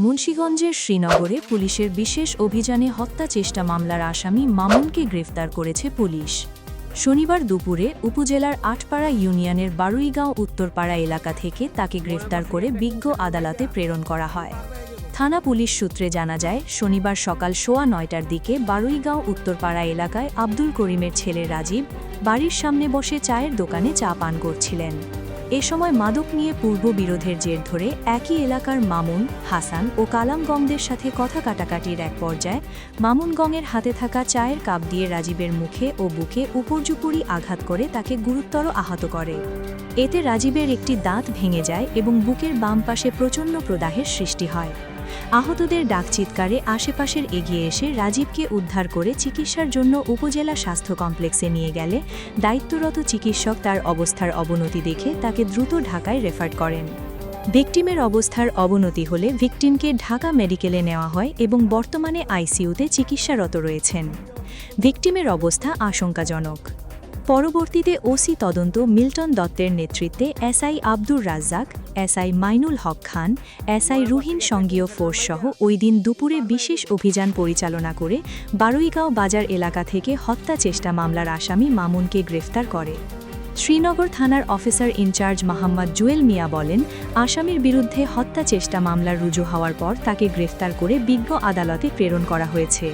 মুন্সিগঞ্জের শ্রীনগরে পুলিশের বিশেষ অভিযানে হত্যা চেষ্টা মামলার আসামি মামুনকে গ্রেফতার করেছে পুলিশ। শনিবার দুপুরে উপজেলার আটপাড়া ইউনিয়নের বারুইগাঁও উত্তরপাড়া এলাকা থেকে তাকে গ্রেফতার করে বিজ্ঞ আদালতে প্রেরণ করা হয়। থানা পুলিশ সূত্রে জানা যায়, শনিবার সকাল 9:15টার দিকে বারুইগাঁও উত্তরপাড়া এলাকায় আব্দুল করিমের ছেলে রাজীব বাড়ির সামনে বসে চায়ের দোকানে চা পান করছিলেন। এ সময় মাদক নিয়ে পূর্ব বিরোধের জের ধরে একই এলাকার মামুন, হাসান ও কালামগংদের সাথে কথা কাটাকাটির এক পর্যায়ে মামুনগংয়ের হাতে থাকা চায়ের কাপ দিয়ে রাজীবের মুখে ও বুকে উপর্যুপরি আঘাত করে তাকে গুরুতর আহত করে। এতে রাজীবের একটি দাঁত ভেঙে যায় এবং বুকের বাম পাশে প্রচণ্ড প্রদাহের সৃষ্টি হয়। আহতদের ডাকচিৎকারে আশেপাশের এগিয়ে এসে রাজীবকে উদ্ধার করে চিকিৎসার জন্য উপজেলা স্বাস্থ্য কমপ্লেক্সে নিয়ে গেলে দায়িত্বরত চিকিৎসক তার অবস্থার অবনতি দেখে তাকে দ্রুত ঢাকায় রেফার করেন। ভিকটিমের অবস্থার অবনতি হলে ভিকটিমকে ঢাকা মেডিকেলে নেওয়া হয় এবং বর্তমানে আইসিইউতে চিকিৎসারত রয়েছেন। ভিকটিমের অবস্থা আশঙ্কাজনক। পরবর্তীতে ওসি তদন্ত মিল্টন দত্তের নেতৃত্বে এসআই আব্দুর রাজ্জাক, এসআই মাইনুল হক খান, এসআই রুহিন সঙ্গীয় ফোর্স সহ ওই দিন দুপুরে বিশেষ অভিযান পরিচালনা করে বারুইগাঁও বাজার এলাকা থেকে হত্যা চেষ্টা মামলার আসামি মামুনকে গ্রেফতার করে। শ্রীনগর থানার অফিসার ইনচার্জ মোহাম্মদ জুয়েল মিয়া বলেন, আসামির বিরুদ্ধে হত্যা চেষ্টা মামলা রুজু হওয়ার পর তাকে গ্রেফতার করে বিজ্ঞ আদালতে প্রেরণ করা হয়েছে।